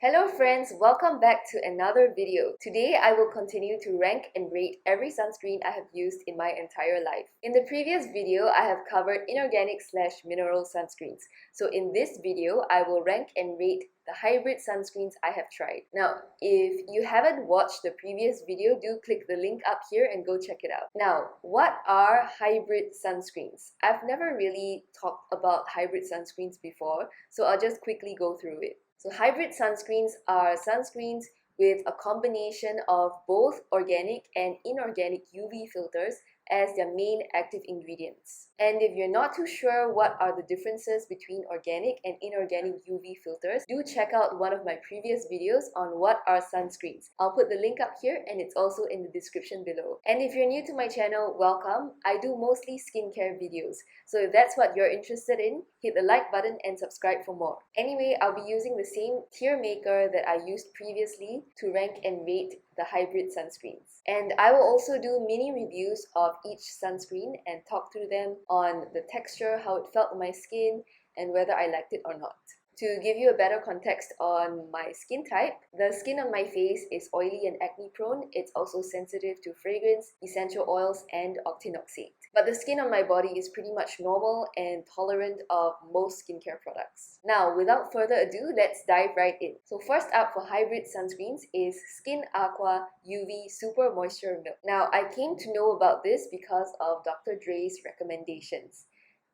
Hello friends, welcome back to another video. Today I will continue to rank and rate every sunscreen I have used in my entire life. In the previous video, I have covered inorganic/mineral sunscreens. So in this video, I will rank and rate the hybrid sunscreens I have tried. Now, if you haven't watched the previous video, do click the link up here and go check it out. Now, what are hybrid sunscreens? I've never really talked about hybrid sunscreens before, so I'll just quickly go through it. So hybrid sunscreens are sunscreens with a combination of both organic and inorganic UV filters as their main active ingredients. And if you're not too sure what are the differences between organic and inorganic UV filters, do check out one of my previous videos on what are sunscreens. I'll put the link up here and it's also in the description below. And if you're new to my channel, welcome. I do mostly skincare videos. So if that's what you're interested in, hit the like button and subscribe for more. Anyway, I'll be using the same tier maker that I used previously to rank and rate the hybrid sunscreens. And I will also do mini reviews of each sunscreen and talk through them on the texture, how it felt on my skin, and whether I liked it or not. To give you a better context on my skin type, the skin on my face is oily and acne prone. It's also sensitive to fragrance, essential oils, and octinoxate. But the skin on my body is pretty much normal and tolerant of most skincare products. Now, without further ado, let's dive right in. So first up for hybrid sunscreens is Skin Aqua UV Super Moisture Milk. Now, I came to know about this because of Dr. Dre's recommendations.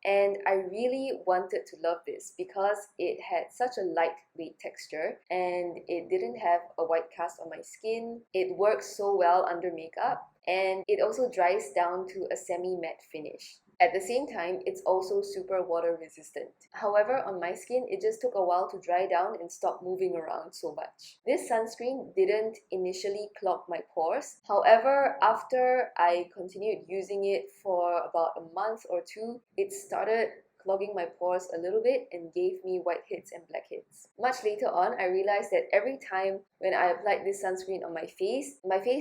And I really wanted to love this because it had such a lightweight texture and it didn't have a white cast on my skin. It works so well under makeup and it also dries down to a semi-matte finish. At the same time, it's also super water resistant. However, on my skin, it just took a while to dry down and stop moving around so much. This sunscreen didn't initially clog my pores. However, after I continued using it for about a month or two, it started clogging my pores a little bit and gave me whiteheads and blackheads. Much later on, I realized that every time when I applied this sunscreen on my face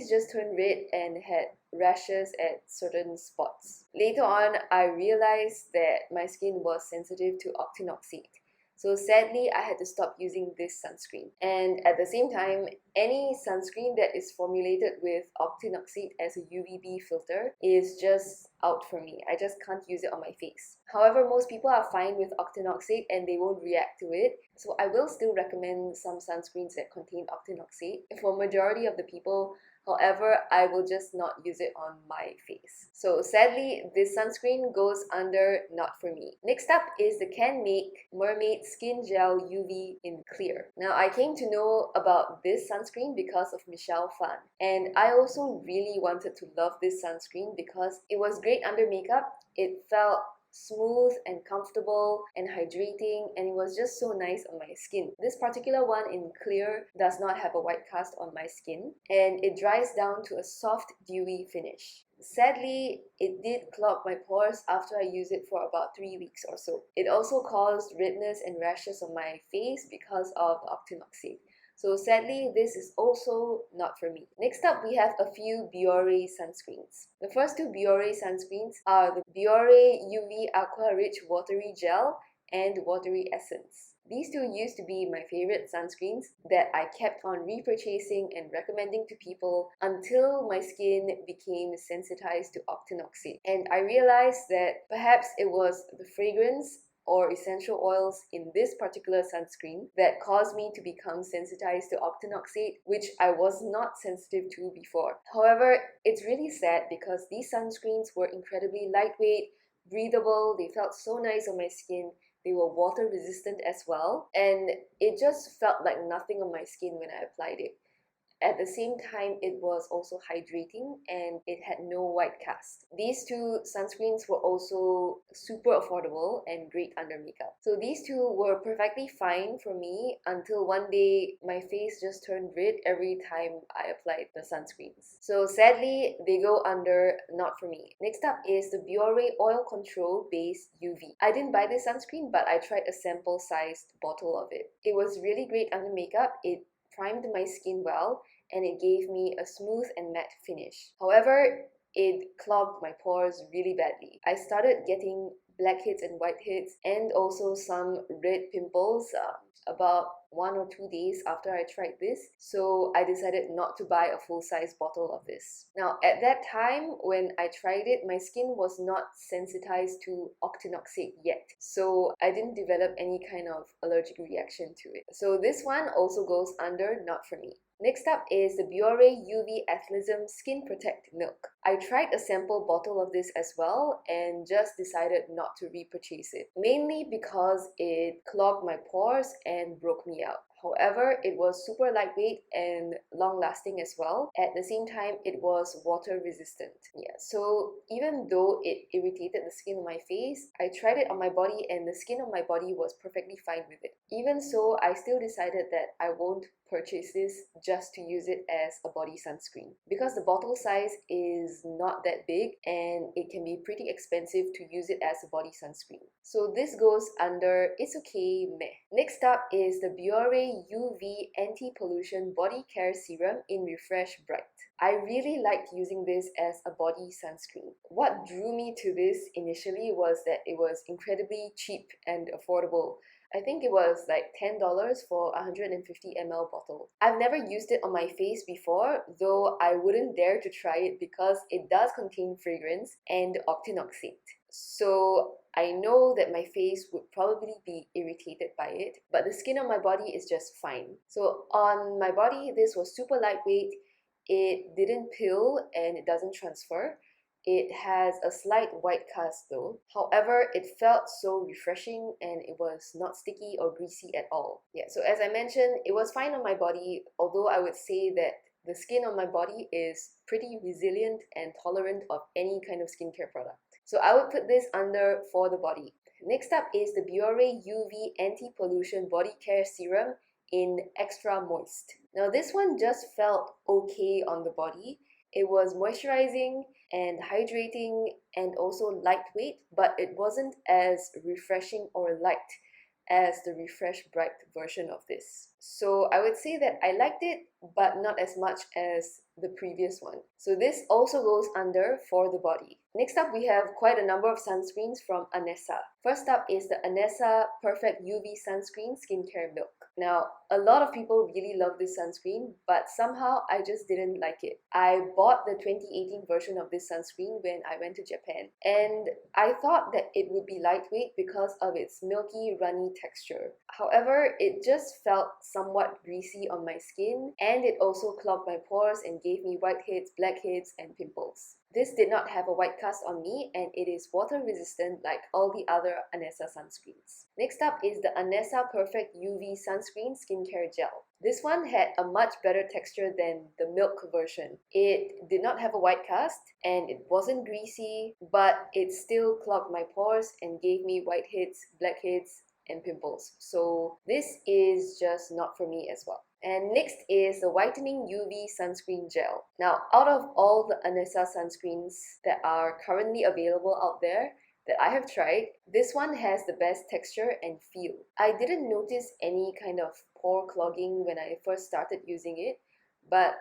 just turned red and had rashes at certain spots. Later on, I realized that my skin was sensitive to octinoxate. So sadly, I had to stop using this sunscreen. And at the same time, any sunscreen that is formulated with octinoxate as a UVB filter is just out for me. I just can't use it on my face. However, most people are fine with octinoxate and they won't react to it. So I will still recommend some sunscreens that contain octinoxate. For majority of the people, however, I will just not use it on my face. So sadly, this sunscreen goes under not for me. Next up is the Canmake Mermaid Skin Gel UV in Clear. Now, I came to know about this sunscreen because of Michelle Phan. And I also really wanted to love this sunscreen because it was great under makeup. It felt smooth and comfortable and hydrating, and it was just so nice on my skin. This particular one in Clear does not have a white cast on my skin and it dries down to a soft dewy finish. Sadly, it did clog my pores after I used it for about 3 weeks or so. It also caused redness and rashes on my face because of octinoxate. So sadly, this is also not for me. Next up, we have a few Biore sunscreens. The first two Biore sunscreens are the Biore UV Aqua Rich Watery Gel and Watery Essence. These two used to be my favorite sunscreens that I kept on repurchasing and recommending to people until my skin became sensitized to octinoxate. And I realized that perhaps it was the fragrance or essential oils in this particular sunscreen that caused me to become sensitized to octinoxate, which I was not sensitive to before. However, it's really sad because these sunscreens were incredibly lightweight, breathable, they felt so nice on my skin, they were water resistant as well, and it just felt like nothing on my skin when I applied it. At the same time, it was also hydrating and it had no white cast. These two sunscreens were also super affordable and great under makeup. So these two were perfectly fine for me until one day my face just turned red every time I applied the sunscreens. So sadly, they go under not for me. Next up is the Biore Oil Control Base UV. I didn't buy this sunscreen, but I tried a sample-sized bottle of it. It was really great under makeup. It primed my skin well and it gave me a smooth and matte finish. However, it clogged my pores really badly. I started getting blackheads and whiteheads and also some red pimples about 1 or 2 days after I tried this, so I decided not to buy a full-size bottle of this. Now, at that time when I tried it, my skin was not sensitized to octinoxate yet, so I didn't develop any kind of allergic reaction to it. So this one also goes under not for me. Next up is the Biore UV Athlizm Skin Protect Milk. I tried a sample bottle of this as well and just decided not to repurchase it, mainly because it clogged my pores and broke me out. However, it was super lightweight and long-lasting as well. At the same time, it was water resistant. Yeah, so even though it irritated the skin on my face, I tried it on my body and the skin on my body was perfectly fine with it. Even so, I still decided that I won't purchase this just to use it as a body sunscreen, because the bottle size is not that big and it can be pretty expensive to use it as a body sunscreen. So this goes under it's okay meh. Next up is the Biore UV Anti-Pollution Body Care Serum in Refresh Bright. I really liked using this as a body sunscreen. What drew me to this initially was that it was incredibly cheap and affordable. I think it was like $10 for a 150 ml bottle. I've never used it on my face before, though I wouldn't dare to try it because it does contain fragrance and octinoxate. So I know that my face would probably be irritated by it, but the skin on my body is just fine. So on my body, this was super lightweight. It didn't peel and it doesn't transfer. It has a slight white cast though. However, it felt so refreshing and it was not sticky or greasy at all. Yeah, so as I mentioned, it was fine on my body, although I would say that the skin on my body is pretty resilient and tolerant of any kind of skincare product. So I would put this under for the body. Next up is the Biore UV Anti-Pollution Body Care Serum in Extra Moist. Now this one just felt okay on the body. It was moisturizing and hydrating and also lightweight, but it wasn't as refreshing or light as the Refresh Bright version of this. So I would say that I liked it, but not as much as the previous one. So this also goes under for the body. Next up, we have quite a number of sunscreens from Anessa. First up is the Anessa Perfect UV Sunscreen Skincare Milk. Now, a lot of people really love this sunscreen, but somehow I just didn't like it. I bought the 2018 version of this sunscreen when I went to Japan, and I thought that it would be lightweight because of its milky, runny texture. However, it just felt somewhat greasy on my skin, and it also clogged my pores and gave me whiteheads, blackheads, and pimples. This did not have a white cast on me, and it is water resistant like all the other Anessa sunscreens. Next up is the Anessa Perfect UV Sunscreen Skincare Gel. This one had a much better texture than the milk version. It did not have a white cast and it wasn't greasy, but it still clogged my pores and gave me whiteheads, blackheads, and pimples. So this is just not for me as well. And next is the Whitening UV Sunscreen Gel. Now, out of all the Anessa sunscreens that are currently available out there that I have tried, this one has the best texture and feel. I didn't notice any kind of pore clogging when I first started using it, but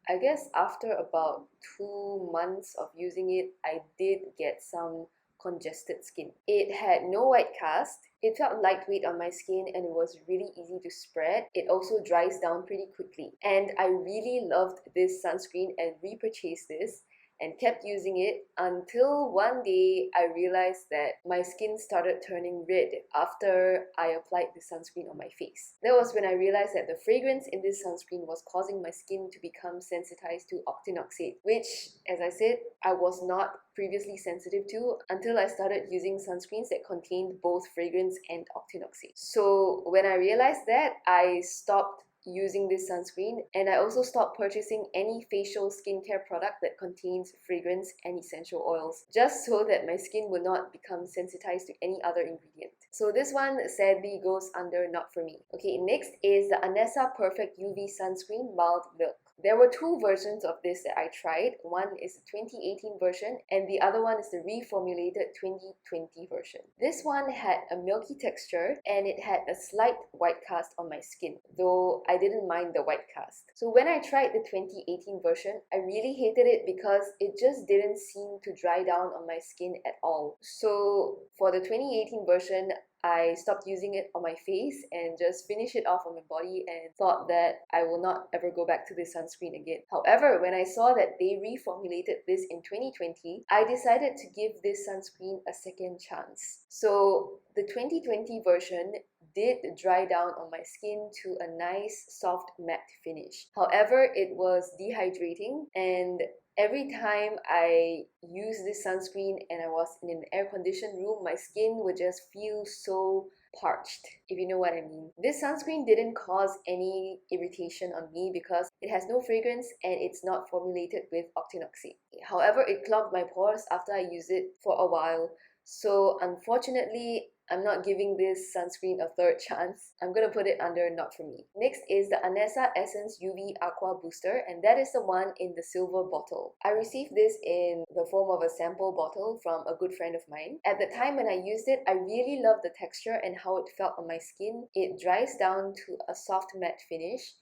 I guess after about 2 months of using it, I did get some congested skin. It had no white cast, it felt lightweight on my skin, and it was really easy to spread. It also dries down pretty quickly. And I really loved this sunscreen and repurchased this and kept using it until one day I realized that my skin started turning red after I applied the sunscreen on my face. That was when I realized that the fragrance in this sunscreen was causing my skin to become sensitized to octinoxate, which, as I said, I was not previously sensitive to until I started using sunscreens that contained both fragrance and octinoxate. So when I realized that, I stopped using this sunscreen, and I also stopped purchasing any facial skincare product that contains fragrance and essential oils, just so that my skin would not become sensitized to any other ingredient. So this one sadly goes under not for me. Okay, next is the Anessa Perfect UV Sunscreen Mild Milk. There were 2 versions of this that I tried. One is the 2018 version and the other one is the reformulated 2020 version. This one had a milky texture and it had a slight white cast on my skin, though I didn't mind the white cast. So when I tried the 2018 version, I really hated it because it just didn't seem to dry down on my skin at all. So for the 2018 version, I stopped using it on my face and just finished it off on my body and thought that I will not ever go back to this sunscreen again. However, when I saw that they reformulated this in 2020, I decided to give this sunscreen a second chance. So the 2020 version did dry down on my skin to a nice soft matte finish. However, it was dehydrating, and every time I used this sunscreen and I was in an air-conditioned room, my skin would just feel so parched, if you know what I mean. This sunscreen didn't cause any irritation on me because it has no fragrance and it's not formulated with octinoxate. However, it clogged my pores after I used it for a while. So unfortunately, I'm not giving this sunscreen a third chance. I'm gonna put it under not for me. Next is the Anessa Essence UV Aqua Booster, and that is the one in the silver bottle. I received this in the form of a sample bottle from a good friend of mine. At the time when I used it, I really loved the texture and how it felt on my skin. It dries down to a soft matte finish,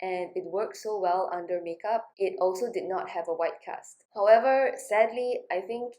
and it worked so well under makeup. It also did not have a white cast. However, sadly, I think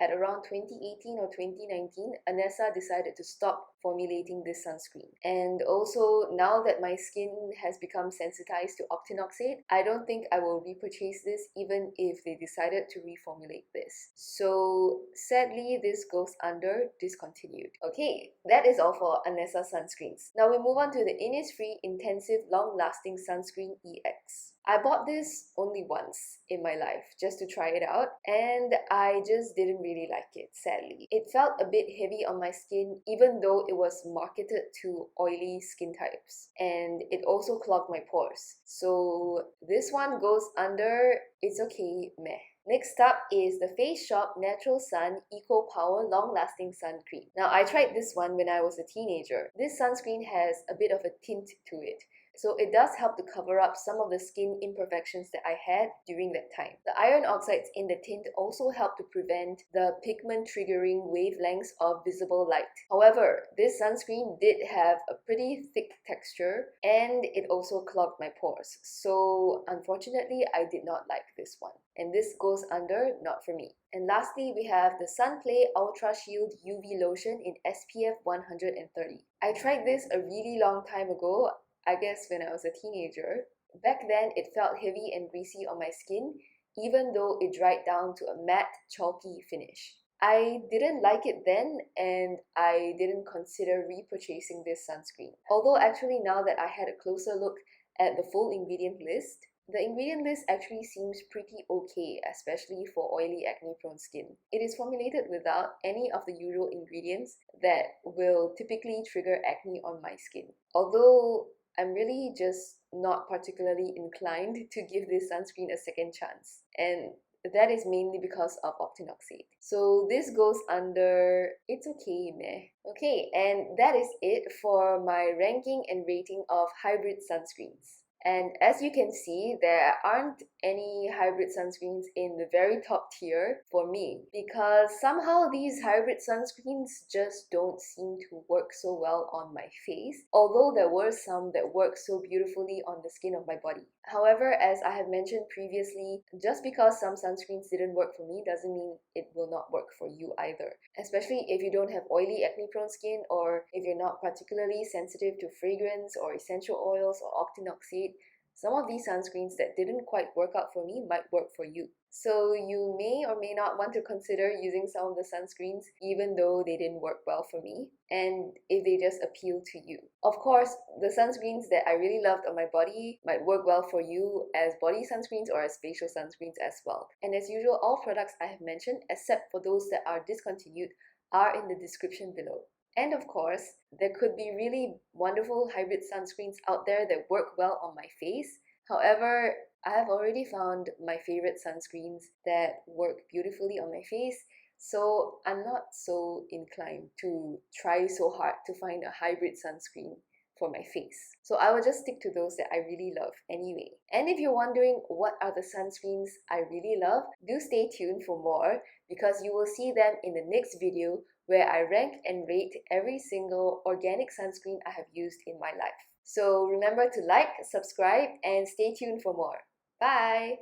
at around 2018 or 2019, Anessa decided to stop formulating this sunscreen. And also, now that my skin has become sensitized to octinoxate, I don't think I will repurchase this even if they decided to reformulate this. So sadly, this goes under discontinued. Okay, that is all for Anessa sunscreens. Now we move on to the Innisfree Intensive Long-Lasting Sunscreen EX. I bought this only once in my life just to try it out, and I just didn't really like it, sadly. It felt a bit heavy on my skin even though it was marketed to oily skin types, and it also clogged my pores. So this one goes under it's okay, meh. Next up is the Face Shop Natural Sun Eco Power Long Lasting Sun Cream. Now I tried this one when I was a teenager. This sunscreen has a bit of a tint to it, so it does help to cover up some of the skin imperfections that I had during that time. The iron oxides in the tint also help to prevent the pigment triggering wavelengths of visible light. However, this sunscreen did have a pretty thick texture and it also clogged my pores. So unfortunately, I did not like this one. And this goes under not for me. And lastly, we have the Sunplay Ultra Shield UV Lotion in SPF 130. I tried this a really long time ago, I guess when I was a teenager. Back then, it felt heavy and greasy on my skin, even though it dried down to a matte, chalky finish. I didn't like it then, and I didn't consider repurchasing this sunscreen. Although actually now that I had a closer look at the full ingredient list, the ingredient list actually seems pretty okay, especially for oily acne-prone skin. It is formulated without any of the usual ingredients that will typically trigger acne on my skin. Although I'm really just not particularly inclined to give this sunscreen a second chance, and that is mainly because of octinoxate. So this goes under it's okay, meh. Okay, and that is it for my ranking and rating of hybrid sunscreens. And as you can see, there aren't any hybrid sunscreens in the very top tier for me, because somehow these hybrid sunscreens just don't seem to work so well on my face, although there were some that worked so beautifully on the skin of my body. However, as I have mentioned previously, just because some sunscreens didn't work for me doesn't mean it will not work for you either. Especially if you don't have oily acne-prone skin, or if you're not particularly sensitive to fragrance or essential oils or octinoxate. Some of these sunscreens that didn't quite work out for me might work for you. So you may or may not want to consider using some of the sunscreens even though they didn't work well for me, and if they just appeal to you. Of course, the sunscreens that I really loved on my body might work well for you as body sunscreens or as facial sunscreens as well. And as usual, all products I have mentioned, except for those that are discontinued, are in the description below. And of course, there could be really wonderful hybrid sunscreens out there that work well on my face. However, I have already found my favorite sunscreens that work beautifully on my face, so I'm not so inclined to try so hard to find a hybrid sunscreen for my face. So I will just stick to those that I really love anyway. And if you're wondering what are the sunscreens I really love, do stay tuned for more, because you will see them in the next video where I rank and rate every single organic sunscreen I have used in my life. So remember to like, subscribe, and stay tuned for more. Bye!